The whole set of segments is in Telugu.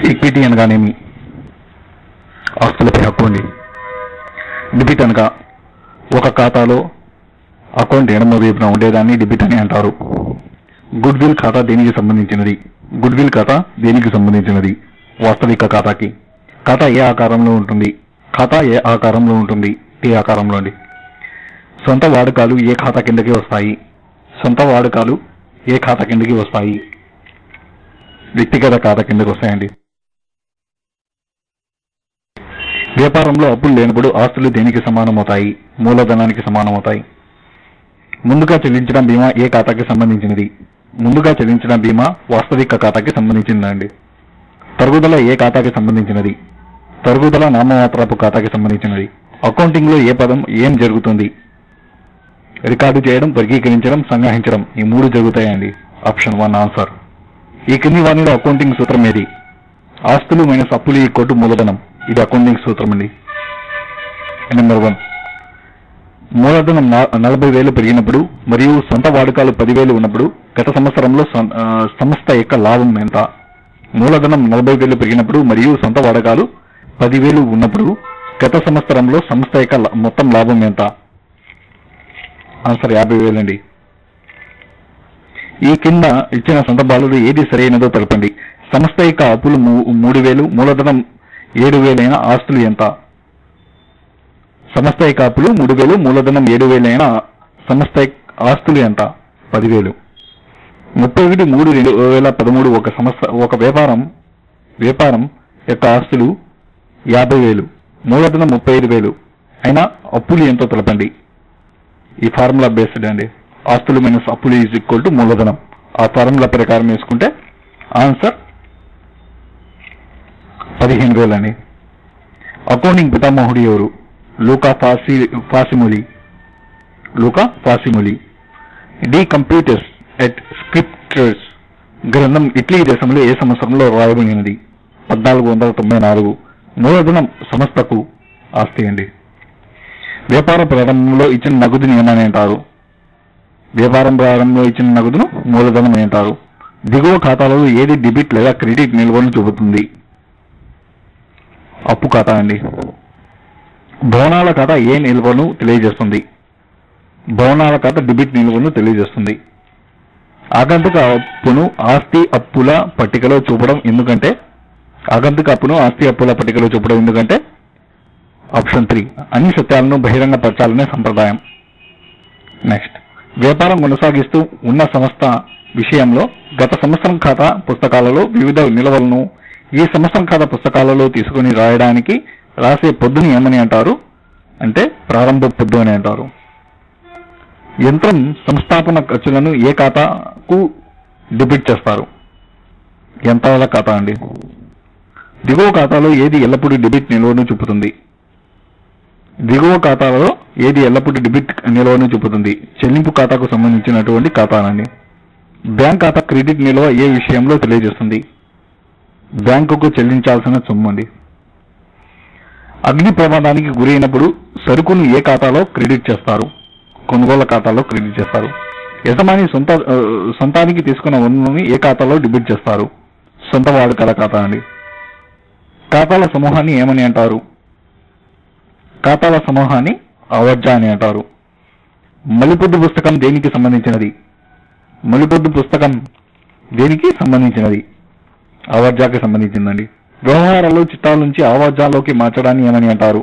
ఈక్విటీ అనగానేమి? ఆస్తులపై హక్కు అండి. డెబిట్ అనగా ఒక ఖాతాలో అకౌంట్ ఎడమ వైపున ఉండేదాన్ని డెబిట్ అని అంటారు. గుడ్ విల్ ఖాతా దేనికి సంబంధించినది? గుడ్ విల్ ఖాతా దేనికి సంబంధించినది? వాస్తవిక ఖాతాకి. ఖాతా ఏ ఆకారంలో ఉంటుంది? ఖాతా ఏ ఆకారంలో ఉంటుంది? టీ ఆకారంలో అండి. సొంత వాడకాలు ఏ ఖాతా కిందకి వస్తాయి? సొంత వాడకాలు ఏ ఖాతా కిందకి వస్తాయి? వ్యక్తిగత ఖాతా కిందకి వస్తాయండి. వ్యాపారంలో అప్పులు లేనప్పుడు ఆస్తులు దేనికి సమానమవుతాయి? మూలధనానికి సమానమవుతాయి. ముందుగా చెల్లించిన బీమా ఏ ఖాతాకి సంబంధించినది? ముందుగా చెల్లించిన బీమా వాస్తవిక ఖాతాకి సంబంధించిందండి. తరుగుదల ఏ ఖాతాకి సంబంధించినది? తరుగుదల నామమాత్రపు ఖాతాకి సంబంధించినది. అకౌంటింగ్ లో ఏ పదం ఏం జరుగుతుంది? రికార్డు చేయడం, వర్గీకరించడం, సంగ్రహించడం, ఈ మూడు జరుగుతాయండి. Option 1 answer. ఈ కింది వాణిలో అకౌంటింగ్ సూత్రం ఏది? ఆస్తులు మైనస్ అప్పులు ఈక్వల్ టు మూలధనం. ఇది అకౌంటింగ్ సూత్రం అండి. నెంబర్ 1, మూలధనం 40,000 పెరిగినప్పుడు మరియు సొంత వాడకాలు 10,000 ఉన్నప్పుడు గత సంవత్సరంలో సంస్థ యొక్క లాభం ఎంత? మూలధనం 40,000 పెరిగినప్పుడు మరియు సొంత వాడకాలు 10,000 ఉన్నప్పుడు గత సంవత్సరంలో సంస్థ యొక్క మొత్తం లాభం ఎంత? ఆన్సర్ 50,000 అండి. ఈ కింద ఇచ్చిన సందర్భాలలో ఏది సరైనదో తెలపండి. సంస్థ యొక్క అప్పులు 3,000, మూలధనం 7,000 అయిన ఆస్తులు ఎంత? సంస్థ యొక్క అప్పులు 3,000, మూలధనం 7,000 అయిన సంస్థ ఆస్తులు ఎంత? 10,000. 31/3/2013 ఒక వ్యాపారం యొక్క ఆస్తులు 50,000, మూలధనం 35,000 అయినా అప్పులు ఎంతో తెలపండి. ఈ ఫార్ములా బేస్డ్ అండి. ఆస్తులు మైనస్ అప్పులు ఈజ్ ఈక్వల్ టు మూలధనం. ఆ ఫార్ములా ప్రకారం వేసుకుంటే ఆన్సర్ 15,000 అండి. అకౌంటింగ్ పితామహుడు ఎవరు? లూకా ఫాసిమొలి. డి కంప్యూటర్స్ ఎట్ స్క్రిప్టర్స్ గ్రంథం ఇటలీ దేశంలో ఏ సంవత్సరంలో రాయబడినది? 1494. మూలధనం సంస్థకు ఆస్తి అండి. వ్యాపార ప్రారంభంలో ఇచ్చిన నగదుని ఏమని అంటారు? వ్యాపారం ప్రారంభంలో ఇచ్చిన నగదును మూలధనం అని అంటారు. దిగువ ఖాతాలలో ఏది డెబిట్ లేదా క్రెడిట్ నిల్వను చూపుతుంది? అప్పు ఖాతా అండి. భవనాల ఖాతా ఏ నిల్వను తెలియజేస్తుంది? భవనాల ఖాతా డెబిట్ నిల్వను తెలియజేస్తుంది. ఆగంతుక అప్పును ఆస్తి అప్పుల పట్టికలో చూపడం ఎందుకంటే? ఆప్షన్ 3 అన్ని సత్యాలను బహిరంగపరచాలనే సంప్రదాయం. నెక్స్ట్, వ్యాపారం కొనసాగిస్తూ ఉన్న సంస్థ విషయంలో గత సంవత్సరం ఖాతా పుస్తకాలలో వివిధ నిల్వలను ఈ సంవత్సరం ఖాతా పుస్తకాలలో తీసుకుని రాయడానికి రాసే పొద్దుని ఏమని అంటారు? అంటే ప్రారంభ పొద్దు అని అంటారు. యంత్రం సంస్థాపన ఖర్చులను ఏ ఖాతాకు డెబిట్ చేస్తారు? యంత్రాల ఖాతా అండి. దిగువ ఖాతాలో ఏది ఎల్లప్పుడూ డెబిట్ నిల్వను చూపుతుంది? చెల్లింపు ఖాతాకు సంబంధించినటువంటి ఖాతానండి. బ్యాంక్ ఖాతా క్రెడిట్ నిల్వ ఏ విషయంలో తెలియజేస్తుంది? బ్యాంకుకు చెల్లించాల్సిన సొమ్ము అండి. అగ్ని ప్రమాదానికి గురైనప్పుడు సరుకును ఏ ఖాతాలో క్రెడిట్ చేస్తారు? కొనుగోలు ఖాతాలో క్రెడిట్ చేస్తారు. యజమాని సొంతానికి తీసుకున్న వనరుని ఏ ఖాతాలో డెబిట్ చేస్తారు? సొంత వాడుకల ఖాతా అండి. ఖాతాల సమూహాన్ని ఏమని అంటారు? ఖాతాల సమూహాన్ని ఆవర్జా అని అంటారు. మలిపొద్దు పుస్తకం దేనికి సంబంధించినది? ఆవర్జాకి సంబంధించిందండి. వ్యవహారాలు చిట్టాల నుంచి ఆవర్జాలోకి మార్చడాన్ని ఏమని అంటారు?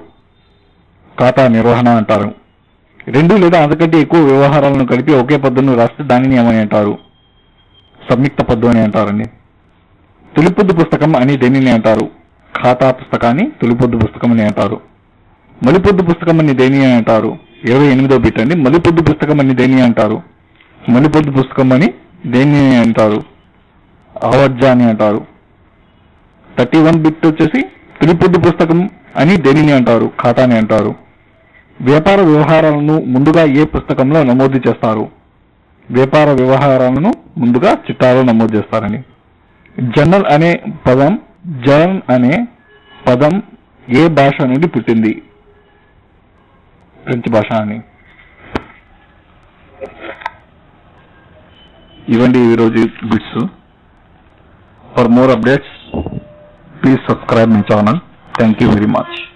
ఖాతా నిర్వహణ అంటారు. 2 లేదా అంతకంటే ఎక్కువ వ్యవహారాలను కలిపి ఒకే పద్దును రాస్తే దానిని ఏమని అంటారు? సంయుక్త పద్దు అని అంటారండి. తొలిపొద్దు పుస్తకం అని దేనిని అంటారు? ఖాతా పుస్తకాన్ని తొలిపొద్దు పుస్తకం అని అంటారు. మలిపొద్దు పుస్తకం అని దేనిని అంటారు? 28వ బిట్ అండి. మలిపొద్దు పుస్తకం అని దేనిని అంటారు? ఆవర్జా అని అంటారు. 31 బిట్ వచ్చేసి తొలిపొద్దు పుస్తకం అని దేనిని అంటారు? ఖాతా అని అంటారు. వ్యాపార వ్యవహారాలను ముందుగా ఏ పుస్తకంలో నమోదు చేస్తారు? వ్యాపార వ్యవహారాలను ముందుగా చిట్టాలో నమోదు చేస్తారని. జర్నల్ అనే పదం ఏ భాష నుండి పుట్టింది? ఫ్రెంచ్ భాష అని. ఇవ్వండి ఈరోజు bits. For more updates Please subscribe my channel. Thank you very much.